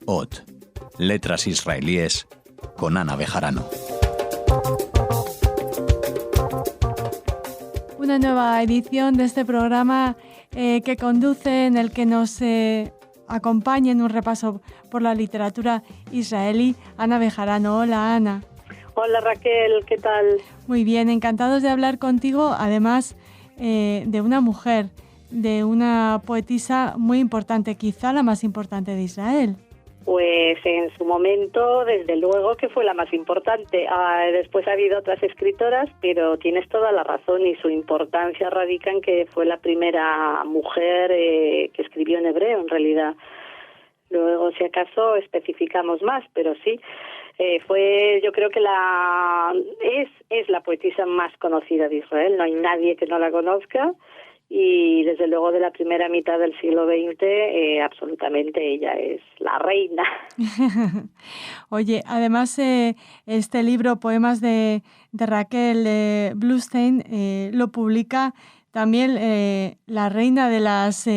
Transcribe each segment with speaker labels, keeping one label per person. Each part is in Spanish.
Speaker 1: Ot, letras israelíes, con Ana Bejarano.
Speaker 2: Una nueva edición de este programa que conduce, en el que nos acompaña en un repaso por la literatura israelí, Ana Bejarano. Hola, Ana.
Speaker 3: Hola, Raquel, ¿qué tal?
Speaker 2: Muy bien, encantados de hablar contigo, además de una mujer, de una poetisa muy importante, quizá la más importante de Israel.
Speaker 3: Pues en su momento, desde luego que fue la más importante. Después ha habido otras escritoras, pero tienes toda la razón y su importancia radica en que fue la primera mujer que escribió en hebreo, en realidad. Luego, si acaso, especificamos más, pero sí. Fue, yo creo que es la poetisa más conocida de Israel. No hay nadie que no la conozca. Y desde luego de la primera mitad del siglo XX, absolutamente ella es la reina.
Speaker 2: Oye, además este libro, Poemas de Raquel Bluestein, lo publica también la reina de las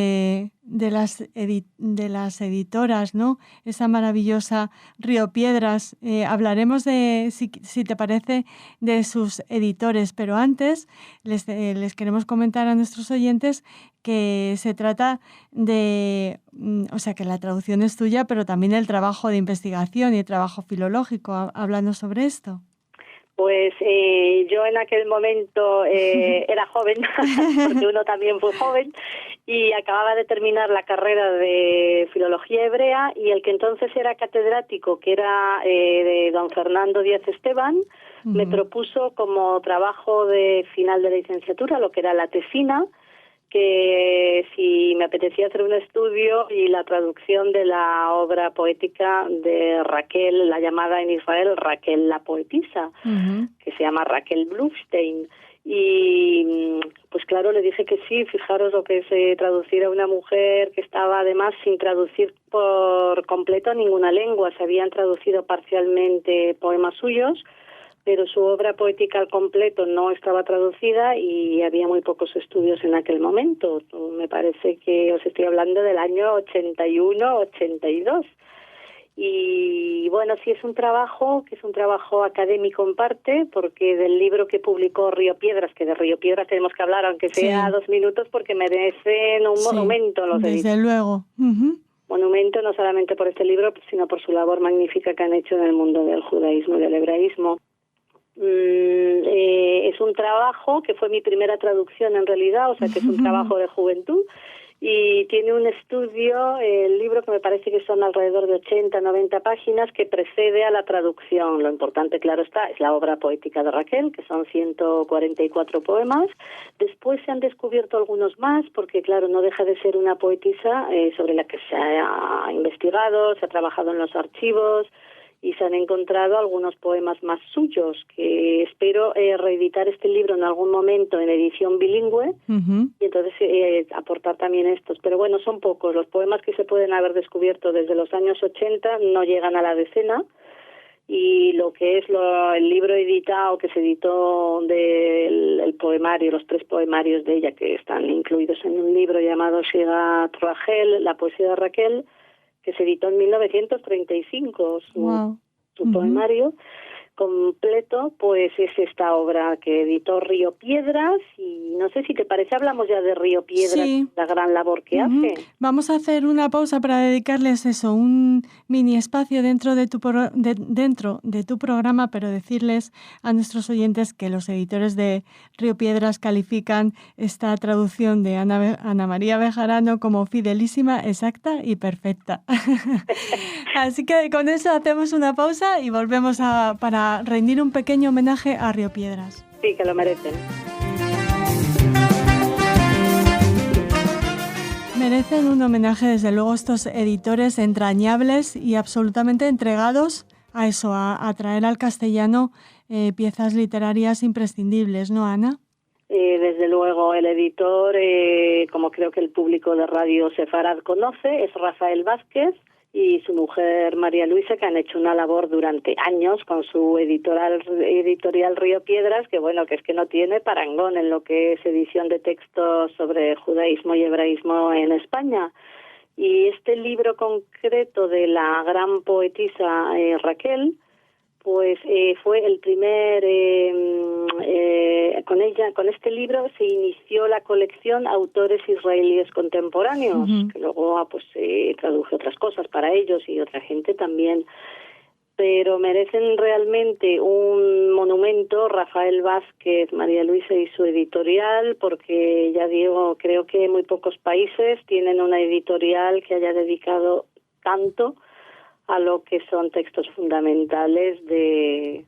Speaker 2: editoras, ¿no? Esa maravillosa Río Piedras. Hablaremos si te parece, de sus editores, pero antes les queremos comentar a nuestros oyentes que se trata de, o sea, que la traducción es tuya, pero también el trabajo de investigación y el trabajo filológico, hablando sobre esto.
Speaker 3: Pues yo en aquel momento era joven, porque uno también fue joven, y acababa de terminar la carrera de filología hebrea, y el que entonces era catedrático, que era de don Fernando Díaz Esteban, me propuso como trabajo de final de la licenciatura, lo que era la tesina, que si me apetecía hacer un estudio y la traducción de la obra poética de Raquel, la llamada en Israel Raquel la poetisa, que se llama Raquel Bluestein. Y pues claro, le dije que sí. Fijaros lo que es traducir a una mujer que estaba además sin traducir por completo ninguna lengua. Se habían traducido parcialmente poemas suyos, pero su obra poética al completo no estaba traducida y había muy pocos estudios en aquel momento. Me parece que os estoy hablando del año 81, 82. Y bueno, sí es un trabajo académico en parte, porque del libro que publicó Río Piedras, que de Río Piedras tenemos que hablar, aunque sea 2 minutos, porque merecen un monumento los editores.
Speaker 2: Desde luego.
Speaker 3: Monumento no solamente por este libro, sino por su labor magnífica que han hecho en el mundo del judaísmo y del hebraísmo. Es un trabajo que fue mi primera traducción en realidad, o sea que es un trabajo de juventud, y tiene un estudio, el libro, que me parece que son alrededor de 80, 90 páginas, que precede a la traducción. Lo importante, claro está, es la obra poética de Raquel, que son 144 poemas. Después se han descubierto algunos más, porque claro, no deja de ser una poetisa sobre la que se ha investigado, se ha trabajado en los archivos, y se han encontrado algunos poemas más suyos, que espero reeditar este libro en algún momento en edición bilingüe, y entonces aportar también estos. Pero bueno, son pocos. Los poemas que se pueden haber descubierto desde los años 80 no llegan a la decena, y lo que es el libro editado, que se editó del poemario, los 3 poemarios de ella, que están incluidos en un libro llamado Shirat Rachel, la poesía de Raquel, que se editó en 1935, su poemario completo, pues es esta obra que editó Río Piedras. Y no sé si te parece, hablamos ya de Río Piedras, la gran labor que hace.
Speaker 2: Vamos a hacer una pausa para dedicarles un mini espacio dentro de tu programa, pero decirles a nuestros oyentes que los editores de Río Piedras califican esta traducción de Ana María Bejarano como fidelísima, exacta y perfecta. Así que con eso hacemos una pausa y volvemos para rendir un pequeño homenaje a Río Piedras.
Speaker 3: Sí, que lo merecen.
Speaker 2: Merecen un homenaje, desde luego, estos editores entrañables y absolutamente entregados a eso, a traer al castellano piezas literarias imprescindibles, ¿no, Ana?
Speaker 3: Desde luego, el editor, como creo que el público de Radio Sefarad conoce, es Rafael Vázquez, y su mujer María Luisa, que han hecho una labor durante años con su editorial Río Piedras, que bueno, que es que no tiene parangón en lo que es edición de textos sobre judaísmo y hebraísmo en España. Y este libro concreto de la gran poetisa Raquel, pues fue el primer, con este libro se inició la colección Autores Israelíes Contemporáneos, que luego pues tradujo otras cosas para ellos y otra gente también. Pero merecen realmente un monumento Rafael Vázquez, María Luisa y su editorial, porque ya digo, creo que muy pocos países tienen una editorial que haya dedicado tanto a lo que son textos fundamentales del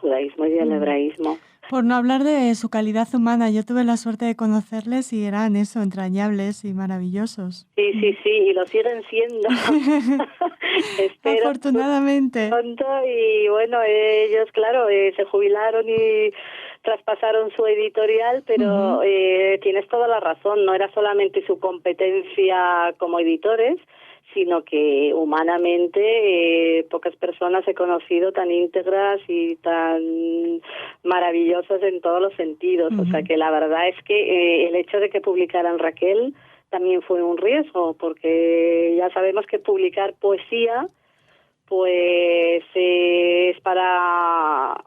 Speaker 3: judaísmo y del hebraísmo.
Speaker 2: Por no hablar de su calidad humana, yo tuve la suerte de conocerles y eran eso, entrañables y maravillosos.
Speaker 3: Sí, y lo siguen siendo. Espero
Speaker 2: afortunadamente.
Speaker 3: Pronto, y bueno, ellos, claro, se jubilaron y traspasaron su editorial, pero tienes toda la razón, no era solamente su competencia como editores, sino que humanamente pocas personas he conocido tan íntegras y tan maravillosas en todos los sentidos. O sea que la verdad es que el hecho de que publicaran Raquel también fue un riesgo, porque ya sabemos que publicar poesía pues es para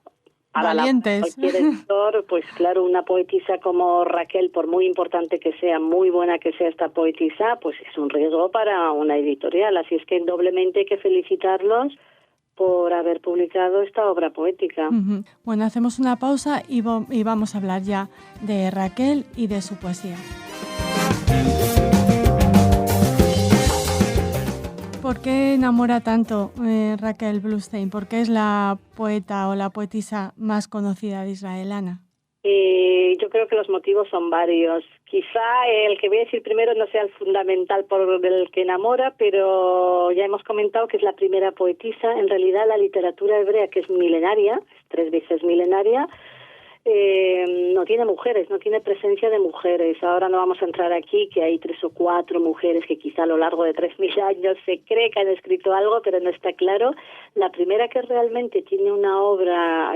Speaker 2: valientes.
Speaker 3: Cualquier editor, pues claro, una poetisa como Raquel, por muy importante que sea, muy buena que sea esta poetisa, pues es un riesgo para una editorial. Así es que doblemente hay que felicitarlos por haber publicado esta obra poética.
Speaker 2: Bueno, hacemos una pausa y vamos a hablar ya de Raquel y de su poesía. ¿Por qué enamora tanto Raquel Blustein? ¿Por qué es la poeta o la poetisa más conocida de Israel, Ana?
Speaker 3: Yo creo que los motivos son varios. Quizá el que voy a decir primero no sea el fundamental por el que enamora, pero ya hemos comentado que es la primera poetisa. En realidad la literatura hebrea, que es milenaria, 3 veces milenaria, no tiene mujeres, no tiene presencia de mujeres. Ahora no vamos a entrar aquí, que hay 3 o 4 mujeres que quizá a lo largo de 3.000 años se cree que han escrito algo, pero no está claro. La primera que realmente tiene una obra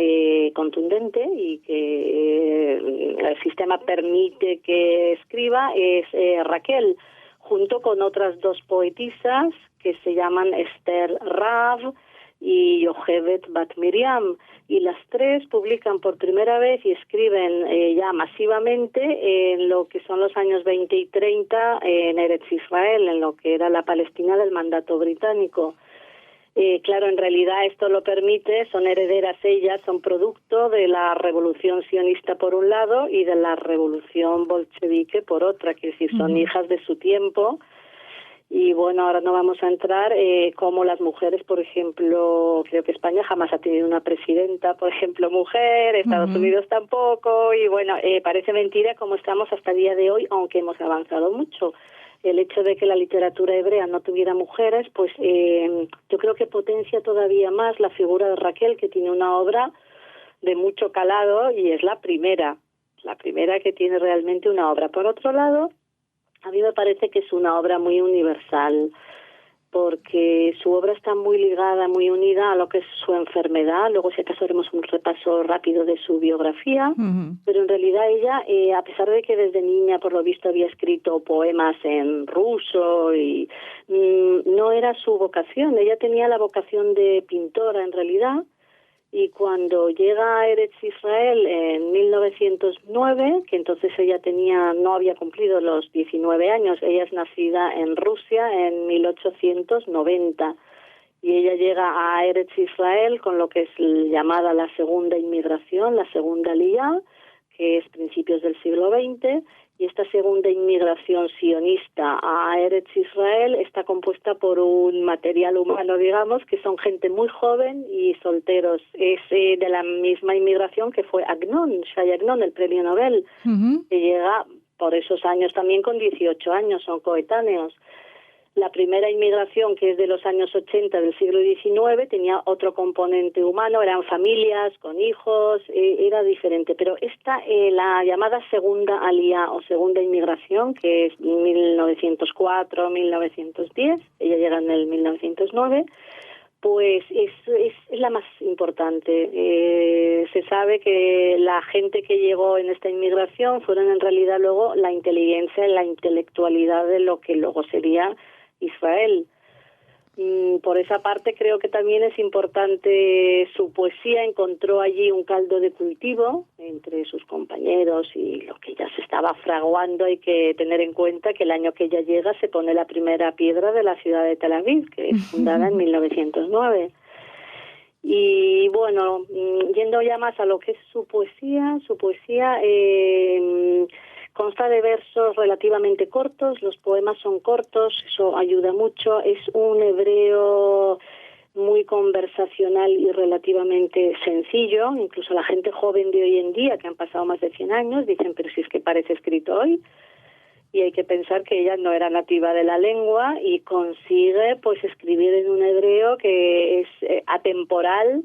Speaker 3: contundente y que el sistema permite que escriba es Raquel, junto con otras 2 poetisas que se llaman Esther Rav y Yocheved Bat Miriam, y las 3 publican por primera vez y escriben ya masivamente en lo que son los años 20 y 30 en Eretz Israel, en lo que era la Palestina del mandato británico. Claro, en realidad esto lo permite, son herederas ellas, son producto de la revolución sionista por un lado y de la revolución bolchevique por otra, que es decir, son hijas de su tiempo. Y bueno, ahora no vamos a entrar como las mujeres, por ejemplo, creo que España jamás ha tenido una presidenta, por ejemplo, mujer, Estados Unidos tampoco, y bueno, parece mentira como estamos hasta el día de hoy, aunque hemos avanzado mucho. El hecho de que la literatura hebrea no tuviera mujeres, pues yo creo que potencia todavía más la figura de Raquel, que tiene una obra de mucho calado y es la primera que tiene realmente una obra. Por otro lado, a mí me parece que es una obra muy universal, porque su obra está muy ligada, muy unida a lo que es su enfermedad. Luego, si acaso, haremos un repaso rápido de su biografía. Pero en realidad ella, a pesar de que desde niña, por lo visto, había escrito poemas en ruso, y no era su vocación. Ella tenía la vocación de pintora, en realidad. Y cuando llega a Eretz Israel en 1909, que entonces ella no había cumplido los 19 años, ella es nacida en Rusia en 1890, y ella llega a Eretz Israel con lo que es llamada la segunda inmigración, la segunda Aliyá, que es principios del siglo XX, y esta segunda inmigración sionista a Eretz Israel está compuesta por un material humano, digamos, que son gente muy joven y solteros. Es de la misma inmigración que fue Shai Agnon, el premio Nobel, que llega por esos años también con 18 años, son coetáneos. La primera inmigración, que es de los años 80 del siglo XIX, tenía otro componente humano, eran familias con hijos, era diferente. Pero esta, la llamada segunda aliyá o segunda inmigración, que es 1904-1910, ella llega en el 1909, pues es la más importante. Se sabe que la gente que llegó en esta inmigración fueron en realidad luego la inteligencia y la intelectualidad de lo que luego sería Israel. Por esa parte creo que también es importante su poesía. Encontró allí un caldo de cultivo entre sus compañeros y lo que ya se estaba fraguando. Hay que tener en cuenta que el año que ella llega se pone la primera piedra de la ciudad de Tel Aviv, que es fundada en 1909. Y bueno, yendo ya más a lo que es su poesía consta de versos relativamente cortos, los poemas son cortos, eso ayuda mucho, es un hebreo muy conversacional y relativamente sencillo, incluso la gente joven de hoy en día, que han pasado más de 100 años, dicen, pero si es que parece escrito hoy, y hay que pensar que ella no era nativa de la lengua y consigue pues escribir en un hebreo que es atemporal,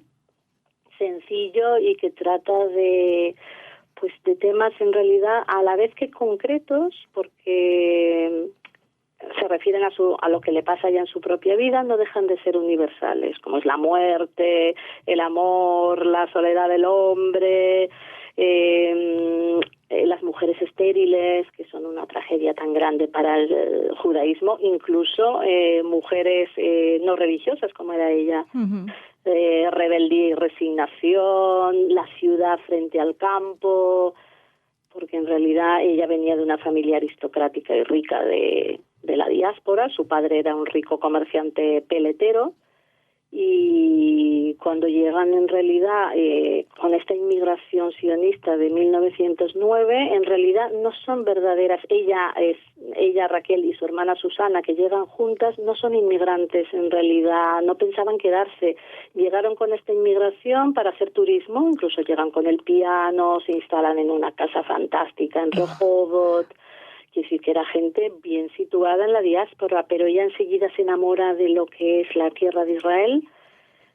Speaker 3: sencillo y que trata de temas en realidad a la vez que concretos, porque se refieren a lo que le pasa ya en su propia vida, no dejan de ser universales, como es la muerte, el amor, la soledad del hombre, las mujeres estériles, que son una tragedia tan grande para el judaísmo, incluso mujeres no religiosas como era ella.
Speaker 2: Uh-huh.
Speaker 3: Rebeldía y resignación, la ciudad frente al campo, porque en realidad ella venía de una familia aristocrática y rica de la diáspora. Su padre era un rico comerciante peletero, y cuando llegan en realidad con esta inmigración sionista de 1909, en realidad no son verdaderas. Ella Raquel y su hermana Susana, que llegan juntas, no son inmigrantes en realidad, no pensaban quedarse. Llegaron con esta inmigración para hacer turismo, incluso llegan con el piano, se instalan en una casa fantástica en Rehovot. Es decir, que era gente bien situada en la diáspora, pero ella enseguida se enamora de lo que es la tierra de Israel.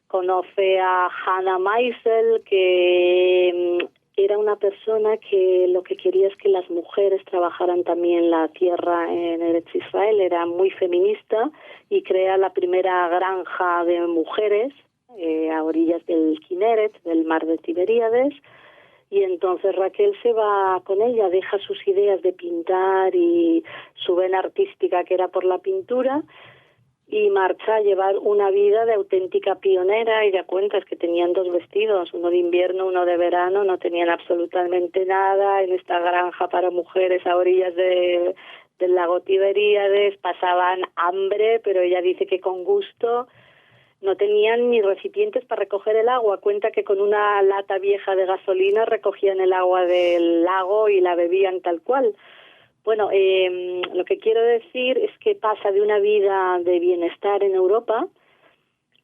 Speaker 3: Conoce a Hannah Meisel, que era una persona que lo que quería es que las mujeres trabajaran también la tierra en Eretz Israel. Era muy feminista y crea la primera granja de mujeres a orillas del Kineret, del mar de Tiberíades. Y entonces Raquel se va con ella, deja sus ideas de pintar y su vena artística, que era por la pintura, y marcha a llevar una vida de auténtica pionera. Ella cuenta que tenían 2 vestidos, uno de invierno, uno de verano, no tenían absolutamente nada en esta granja para mujeres a orillas del lago Tiberíades, pasaban hambre, pero ella dice que con gusto. No tenían ni recipientes para recoger el agua. Cuenta que con una lata vieja de gasolina recogían el agua del lago y la bebían tal cual. Bueno, lo que quiero decir es que pasa de una vida de bienestar en Europa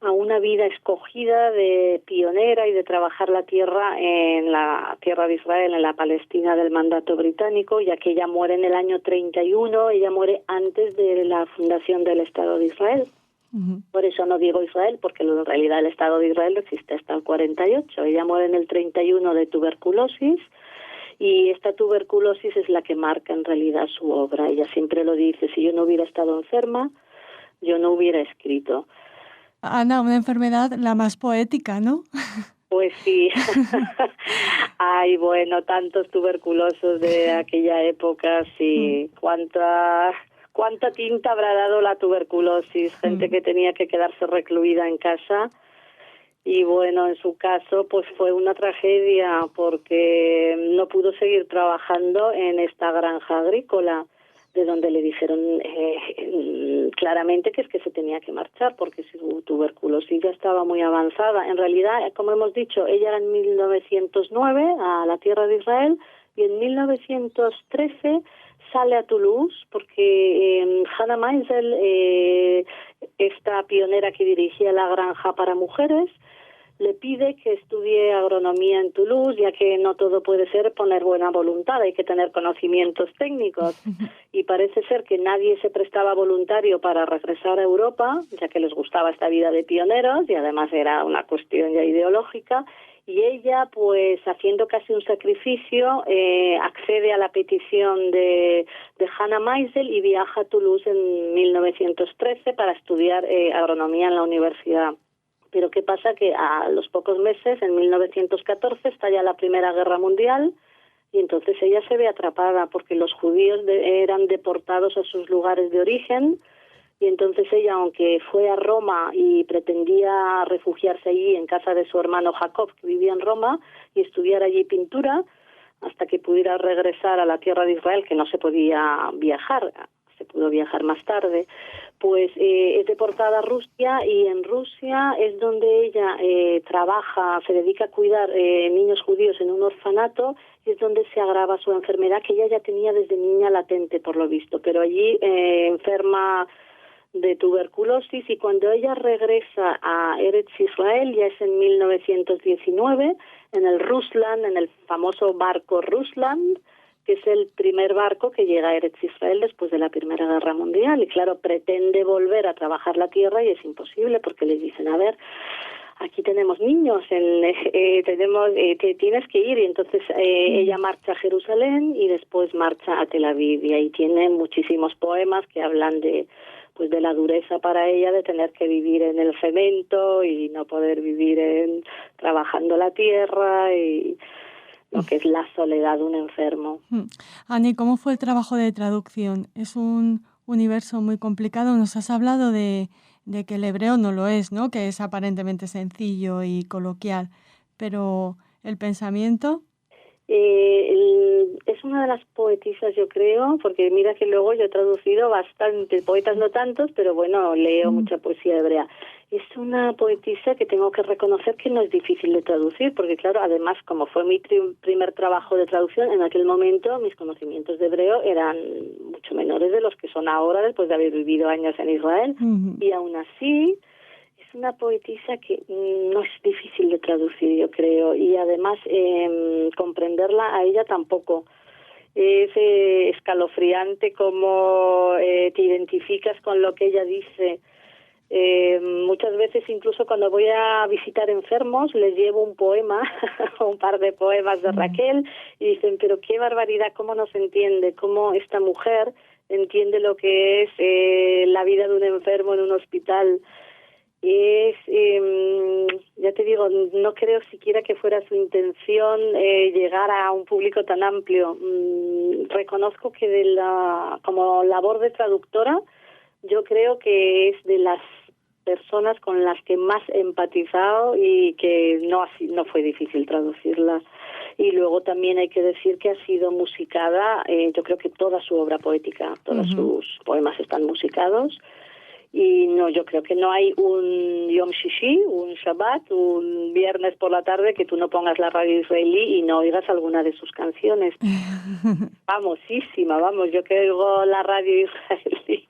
Speaker 3: a una vida escogida de pionera y de trabajar la tierra en la tierra de Israel, en la Palestina del mandato británico, ya que ella muere en el año 31, ella muere antes de la fundación del Estado de Israel.
Speaker 2: Uh-huh.
Speaker 3: Por eso no digo Israel, porque en realidad el Estado de Israel no existe hasta el 48. Ella muere en el 31 de tuberculosis, y esta tuberculosis es la que marca en realidad su obra. Ella siempre lo dice: si yo no hubiera estado enferma, yo no hubiera escrito.
Speaker 2: Ana, una enfermedad la más poética, ¿no?
Speaker 3: Pues sí. Ay, bueno, tantos tuberculosos de aquella época, sí. ¿Cuánta tinta habrá dado la tuberculosis? Gente que tenía que quedarse recluida en casa. Y bueno, en su caso pues fue una tragedia, porque no pudo seguir trabajando en esta granja agrícola, de donde le dijeron claramente que es que se tenía que marchar, porque su tuberculosis ya estaba muy avanzada. En realidad, como hemos dicho, ella en 1909 a la tierra de Israel, y en 1913 sale a Toulouse, porque Hannah Meisel, esta pionera que dirigía la granja para mujeres, le pide que estudie agronomía en Toulouse, ya que no todo puede ser poner buena voluntad, hay que tener conocimientos técnicos. Y parece ser que nadie se prestaba voluntario para regresar a Europa, ya que les gustaba esta vida de pioneros, y además era una cuestión ya ideológica. Y ella, pues haciendo casi un sacrificio, accede a la petición de Hannah Meisel y viaja a Toulouse en 1913 para estudiar agronomía en la universidad. Pero ¿qué pasa? Que a los pocos meses, en 1914, estalla la Primera Guerra Mundial, y entonces ella se ve atrapada porque los judíos eran deportados a sus lugares de origen, y entonces ella, aunque fue a Roma y pretendía refugiarse allí en casa de su hermano Jacob, que vivía en Roma, y estudiar allí pintura, hasta que pudiera regresar a la tierra de Israel, que no se podía viajar, se pudo viajar más tarde, pues es deportada a Rusia, y en Rusia es donde ella trabaja, se dedica a cuidar niños judíos en un orfanato, y es donde se agrava su enfermedad, que ella ya tenía desde niña latente, por lo visto, pero allí enferma de tuberculosis, y cuando ella regresa a Eretz Israel, ya es en 1919, en el Rusland, en el famoso barco Rusland, que es el primer barco que llega a Eretz Israel después de la Primera Guerra Mundial, y claro, pretende volver a trabajar la tierra y es imposible, porque les dicen, a ver, aquí tenemos niños, tienes que ir, y entonces ella marcha a Jerusalén y después marcha a Tel Aviv, y ahí tiene muchísimos poemas que hablan de la dureza para ella de tener que vivir en el cemento y no poder vivir trabajando la tierra, y lo que es la soledad de un enfermo.
Speaker 2: Ani, ¿cómo fue el trabajo de traducción? Es un universo muy complicado. Nos has hablado de que el hebreo no lo es, ¿no? Que es aparentemente sencillo y coloquial, pero ¿el pensamiento?
Speaker 3: Es una de las poetisas, yo creo, porque mira que luego yo he traducido bastante, poetas no tantos, pero bueno, leo mucha poesía hebrea. Es una poetisa que tengo que reconocer que no es difícil de traducir, porque claro, además, como fue mi primer trabajo de traducción, en aquel momento mis conocimientos de hebreo eran mucho menores de los que son ahora, después de haber vivido años en Israel, y aún así es una poetisa que no es difícil de traducir, yo creo, y además comprenderla a ella tampoco. Es escalofriante cómo te identificas con lo que ella dice. Muchas veces, incluso cuando voy a visitar enfermos, les llevo un poema, un par de poemas de Raquel, y dicen, pero qué barbaridad, cómo nos entiende, cómo esta mujer entiende lo que es la vida de un enfermo en un hospital. Es, ya te digo, no creo siquiera que fuera su intención llegar a un público tan amplio. Reconozco que como labor de traductora, yo creo que es de las personas con las que más he empatizado, y que no fue difícil traducirla. Y luego también hay que decir que ha sido musicada, yo creo que toda su obra poética, todos sus poemas están musicados. Y no, yo creo que no hay un Yom Shishi, un Shabbat, un viernes por la tarde que tú no pongas la radio israelí y no oigas alguna de sus canciones. Famosísima, yo que oigo la radio israelí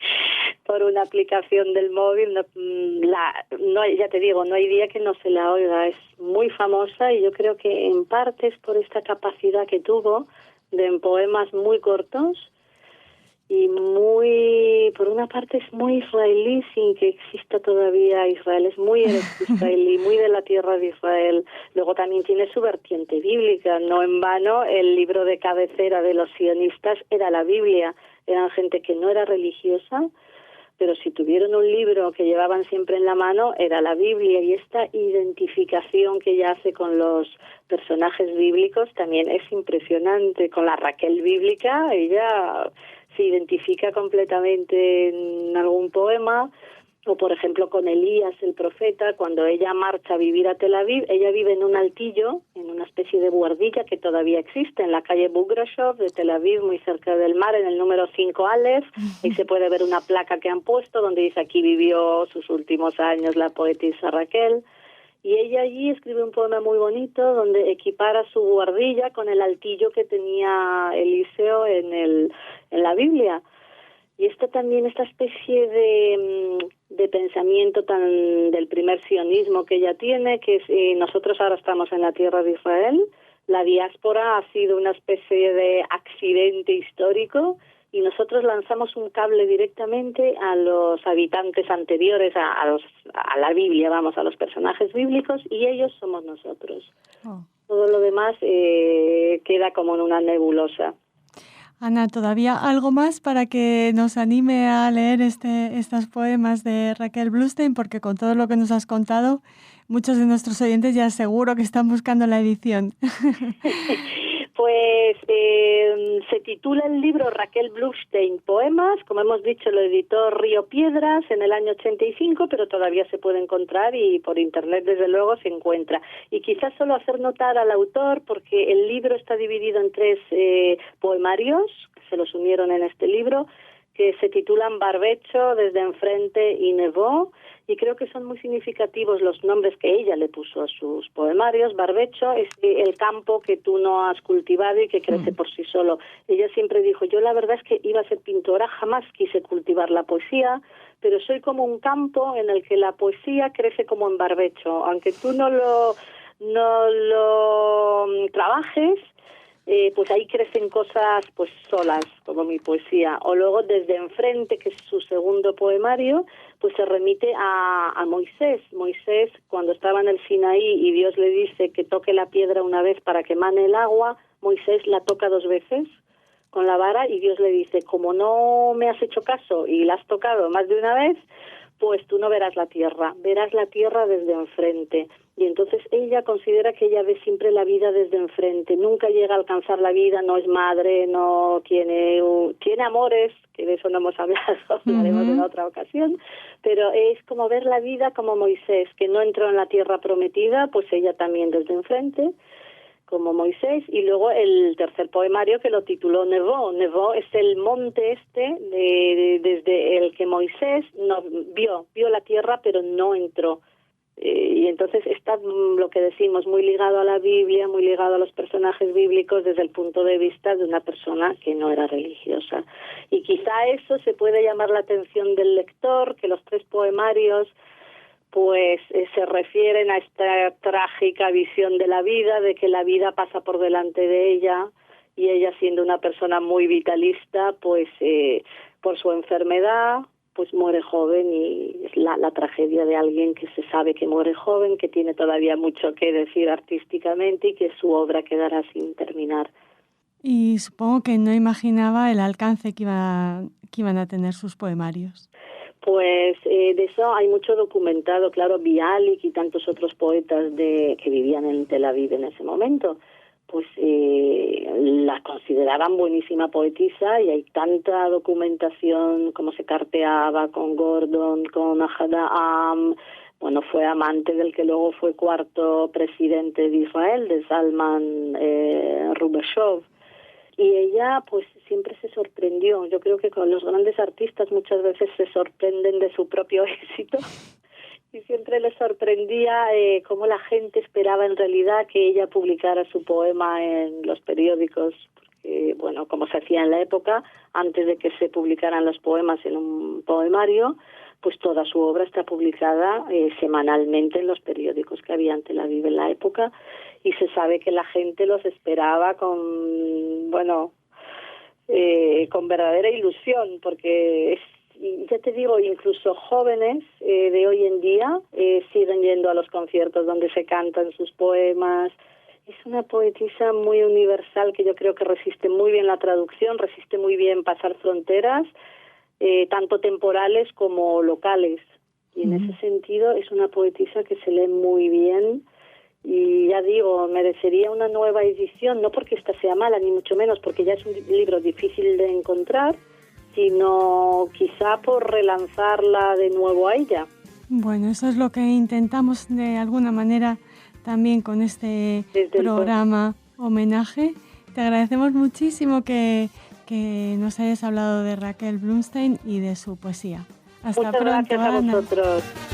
Speaker 3: por una aplicación del móvil, ya te digo, no hay día que no se la oiga, es muy famosa, y yo creo que en parte es por esta capacidad que tuvo de poemas muy cortos, y por una parte es muy israelí sin que exista todavía Israel, es muy israelí, muy de la tierra de Israel. Luego también tiene su vertiente bíblica, no en vano el libro de cabecera de los sionistas era la Biblia, eran gente que no era religiosa, pero si tuvieron un libro que llevaban siempre en la mano era la Biblia, y esta identificación que ella hace con los personajes bíblicos también es impresionante. Con la Raquel bíblica, ella se identifica completamente en algún poema, o por ejemplo con Elías el profeta, cuando ella marcha a vivir a Tel Aviv, ella vive en un altillo, en una especie de buhardilla que todavía existe en la calle Bugrashov de Tel Aviv, muy cerca del mar, en el número 5 Aleph, y se puede ver una placa que han puesto donde dice aquí vivió sus últimos años la poetisa Raquel. Y ella allí escribe un poema muy bonito donde equipara su buhardilla con el altillo que tenía Eliseo en la Biblia. Y esta especie de pensamiento tan del primer sionismo que ella tiene, que es, nosotros ahora estamos en la tierra de Israel, la diáspora ha sido una especie de accidente histórico, y nosotros lanzamos un cable directamente a los habitantes anteriores a la Biblia, a los personajes bíblicos, y ellos somos nosotros. Todo lo demás queda como en una nebulosa.
Speaker 2: Ana, ¿todavía algo más para que nos anime a leer estos poemas de Raquel Bluestein? Porque con todo lo que nos has contado, muchos de nuestros oyentes ya seguro que están buscando la edición.
Speaker 3: Pues se titula el libro Raquel Blumstein Poemas, como hemos dicho lo editó Río Piedras en el año 85, pero todavía se puede encontrar y por internet desde luego se encuentra. Y quizás solo hacer notar al autor, porque el libro está dividido en 3 poemarios, que se los unieron en este libro, que se titulan Barbecho, Desde Enfrente y Nevó, y creo que son muy significativos los nombres que ella le puso a sus poemarios. Barbecho es el campo que tú no has cultivado y que crece por sí solo. Ella siempre dijo, yo la verdad es que iba a ser pintora, jamás quise cultivar la poesía, pero soy como un campo en el que la poesía crece como en barbecho, aunque tú no lo trabajes, pues ahí crecen cosas pues solas, como mi poesía. O luego Desde Enfrente, que es su segundo poemario, pues se remite a Moisés. Moisés, cuando estaba en el Sinaí y Dios le dice que toque la piedra una vez para que mane el agua, Moisés la toca 2 veces con la vara y Dios le dice, como no me has hecho caso y la has tocado más de una vez, pues tú no verás la tierra desde enfrente. Y entonces ella considera que ella ve siempre la vida desde enfrente, nunca llega a alcanzar la vida, no es madre, no tiene amores, que de eso no hemos hablado, hablaremos en otra ocasión, pero es como ver la vida como Moisés, que no entró en la tierra prometida, pues ella también desde enfrente, como Moisés. Y luego el tercer poemario, que lo tituló Nevó. Nevó es el monte desde el que Moisés no vio la tierra, pero no entró. Y entonces está lo que decimos muy ligado a la Biblia, muy ligado a los personajes bíblicos desde el punto de vista de una persona que no era religiosa. Y quizá eso se puede llamar la atención del lector, que los 3 poemarios pues se refieren a esta trágica visión de la vida, de que la vida pasa por delante de ella, y ella, siendo una persona muy vitalista, pues por su enfermedad pues muere joven, y es la tragedia de alguien que se sabe que muere joven, que tiene todavía mucho que decir artísticamente y que su obra quedará sin terminar.
Speaker 2: Y supongo que no imaginaba el alcance que iban a tener sus poemarios.
Speaker 3: Pues de eso hay mucho documentado, claro, Bialik y tantos otros poetas que vivían en Tel Aviv en ese momento, pues la consideraban buenísima poetisa, y hay tanta documentación, como se carteaba con Gordon, con Ahad, bueno, fue amante del que luego fue 4º presidente de Israel, de Zalman Rubeshov. Y ella pues siempre se sorprendió. Yo creo que con los grandes artistas muchas veces se sorprenden de su propio éxito, y siempre les sorprendía cómo la gente esperaba en realidad que ella publicara su poema en los periódicos, porque bueno, como se hacía en la época, antes de que se publicaran los poemas en un poemario, pues toda su obra está publicada semanalmente en los periódicos que había en Tel Aviv en la época, y se sabe que la gente los esperaba con verdadera ilusión, porque ya te digo, incluso jóvenes de hoy en día siguen yendo a los conciertos donde se cantan sus poemas. Es una poetisa muy universal, que yo creo que resiste muy bien la traducción, resiste muy bien pasar fronteras, tanto temporales como locales. Y en ese sentido es una poetisa que se lee muy bien, y ya digo, merecería una nueva edición, no porque esta sea mala, ni mucho menos, porque ya es un libro difícil de encontrar, sino quizá por relanzarla de nuevo a ella.
Speaker 2: Bueno, eso es lo que intentamos de alguna manera también con este programa homenaje. Te agradecemos muchísimo que nos hayas hablado de Raquel Blumstein y de su poesía. Hasta
Speaker 3: Muchas
Speaker 2: pronto,
Speaker 3: gracias a
Speaker 2: Ana.
Speaker 3: vosotros.